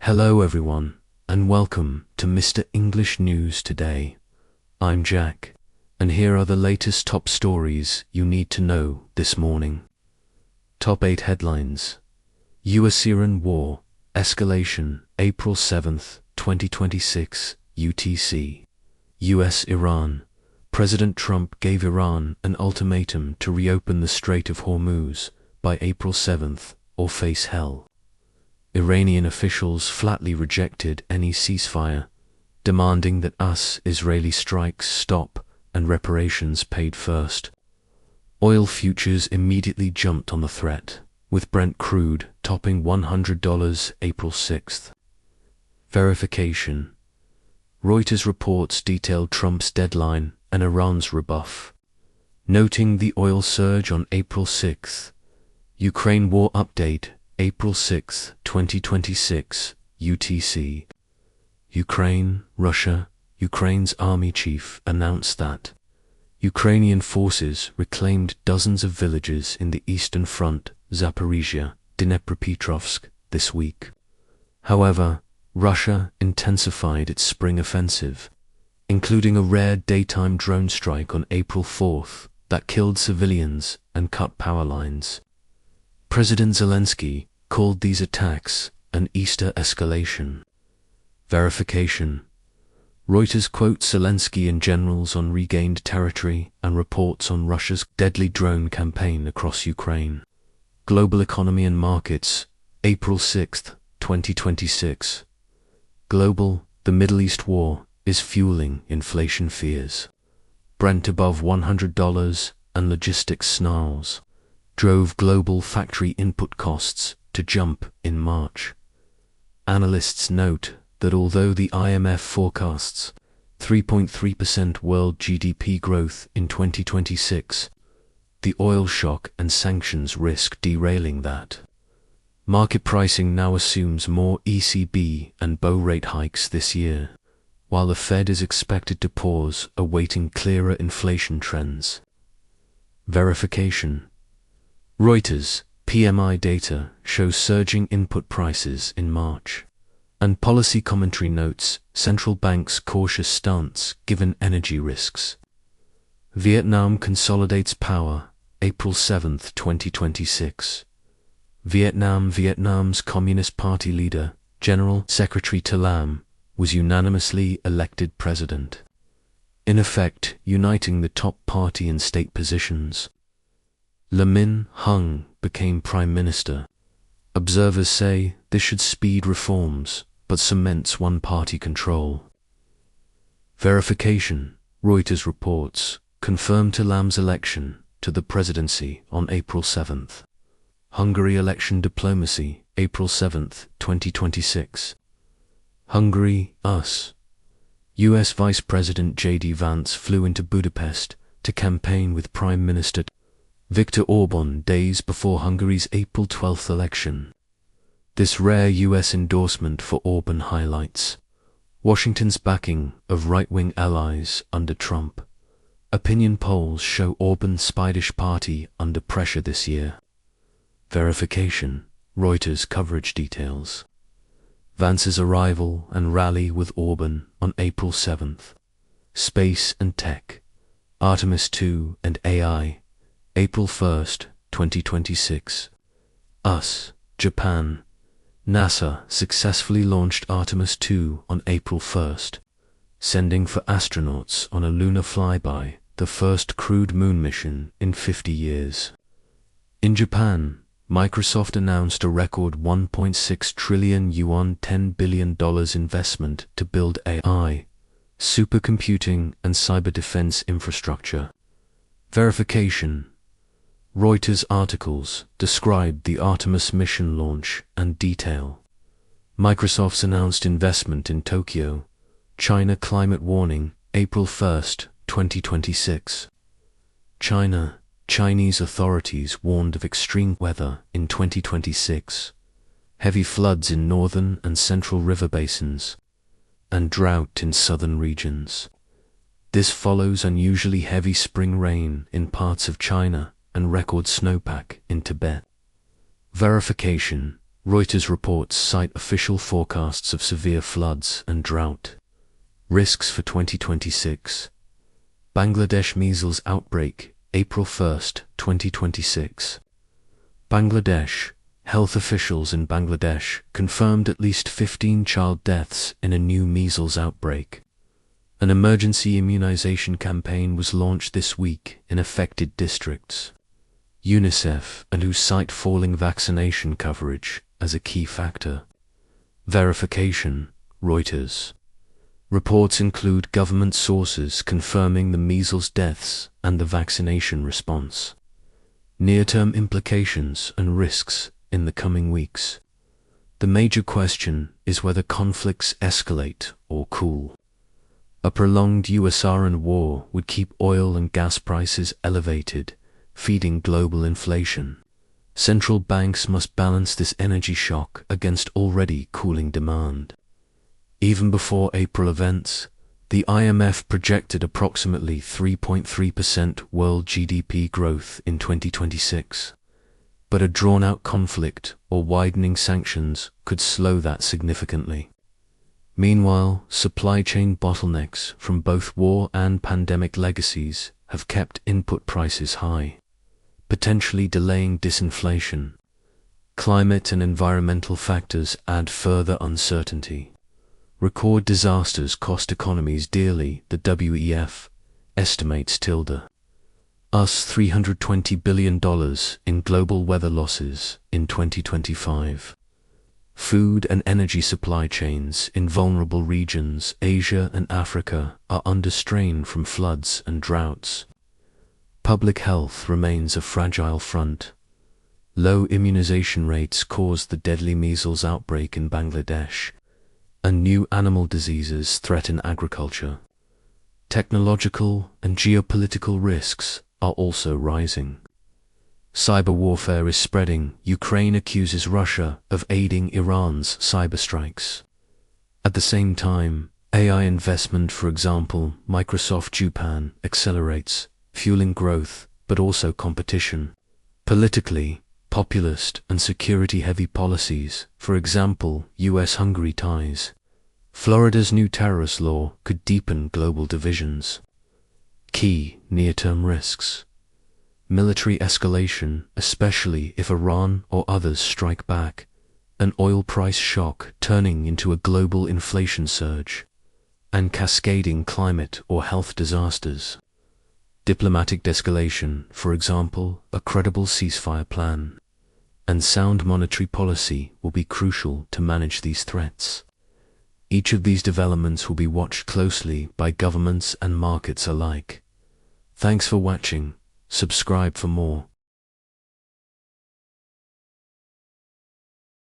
Hello everyone, and welcome to Mr. English News Today. I'm Jack, and here are the latest top stories you need to know this morning. Top 8 headlines. US-Iran War, Escalation, April 7th, 2026, UTC. US-Iran. President Trump gave Iran an ultimatum to reopen the Strait of Hormuz by April 7th or face hell. Iranian officials flatly rejected any ceasefire, demanding that Israeli strikes stop and reparations paid first. Oil futures immediately jumped on the threat, with Brent crude topping $100 April 6th. Verification. Reuters reports detailed Trump's deadline and Iran's rebuff. Noting the oil surge on April 6th. Ukraine war update, April 6, 2026, UTC. Ukraine, Russia. Ukraine's army chief announced that Ukrainian forces reclaimed dozens of villages in the Eastern Front, Zaporizhia, Dnepropetrovsk, this week. However, Russia intensified its spring offensive, including a rare daytime drone strike on April 4th that killed civilians and cut power lines. President Zelensky called these attacks an Easter escalation. Verification. Reuters quotes Zelensky and generals on regained territory and reports on Russia's deadly drone campaign across Ukraine. Global economy and markets, April 6, 2026. Global, the Middle East war is fueling inflation fears. Brent above $100 and logistics snarls drove global factory input costs to jump in March. Analysts note that although the IMF forecasts 3.3% world GDP growth in 2026, the oil shock and sanctions risk derailing that. Market pricing now assumes more ECB and BO rate hikes this year, while the Fed is expected to pause, awaiting clearer inflation trends. Verification. Reuters PMI data shows surging input prices in March, and policy commentary notes central bank's cautious stance given energy risks. Vietnam consolidates power, April 7, 2026. Vietnam's Communist Party leader, General Secretary To Lam, was unanimously elected president, in effect uniting the top party and state positions. Le Min Hung became prime minister. Observers say this should speed reforms, but cements one-party control. Verification. Reuters reports confirmed To Lam's election to the presidency on April 7th. Hungary election diplomacy, April 7th, 2026. Hungary, US. US Vice President J.D. Vance flew into Budapest to campaign with Prime Minister Viktor Orban days before Hungary's April 12th election. This rare US endorsement for Orban highlights Washington's backing of right-wing allies under Trump. Opinion polls show Orban's Spidich party under pressure this year. Verification. Reuters coverage details Vance's arrival and rally with Orban on April 7th. Space and tech. Artemis II and AI. April 1st, 2026. US, Japan. NASA successfully launched Artemis II on April 1st, sending for astronauts on a lunar flyby, the first crewed moon mission in 50 years. In Japan, Microsoft announced a record 1.6 trillion yuan $10 billion investment to build AI, supercomputing and cyber defense infrastructure. Verification. Reuters articles described the Artemis mission launch and detail. Microsoft's announced investment in Tokyo. China climate warning, April 1st, 2026. Chinese authorities warned of extreme weather in 2026, heavy floods in northern and central river basins, and drought in southern regions. This follows unusually heavy spring rain in parts of China and record snowpack in Tibet. Verification. Reuters reports cite official forecasts of severe floods and drought. Risks for 2026. Bangladesh measles outbreak, April 1, 2026. Bangladesh. Health officials in Bangladesh confirmed at least 15 child deaths in a new measles outbreak. An emergency immunization campaign was launched this week in affected districts. UNICEF and WHO cite falling vaccination coverage as a key factor. Verification, Reuters. Reports include government sources confirming the measles deaths and the vaccination response. Near-term implications and risks in the coming weeks. The major question is whether conflicts escalate or cool. A prolonged US-Iran war would keep oil and gas prices elevated, feeding global inflation. Central banks must balance this energy shock against already cooling demand. Even before April events, the IMF projected approximately 3.3% world GDP growth in 2026. But a drawn-out conflict or widening sanctions could slow that significantly. Meanwhile, supply chain bottlenecks from both war and pandemic legacies have kept input prices high, potentially delaying disinflation. Climate and environmental factors add further uncertainty. Record disasters cost economies dearly, the WEF estimates US $320 billion in global weather losses in 2025. Food and energy supply chains in vulnerable regions, Asia and Africa, are under strain from floods and droughts. Public health remains a fragile front. Low immunization rates caused the deadly measles outbreak in Bangladesh, and new animal diseases threaten agriculture. Technological and geopolitical risks are also rising. Cyber warfare is spreading. Ukraine accuses Russia of aiding Iran's cyber strikes. At the same time, AI investment, for example, Microsoft Japan, accelerates, fueling growth, but also competition. Politically, populist and security-heavy policies, for example, US-Hungary ties. Florida's new terrorist law could deepen global divisions. Key near-term risks. Military escalation, especially if Iran or others strike back. An oil price shock turning into a global inflation surge. And cascading climate or health disasters. Diplomatic de-escalation, for example, a credible ceasefire plan. And sound monetary policy will be crucial to manage these threats. Each of these developments will be watched closely by governments and markets alike. Thanks for watching. Subscribe for more.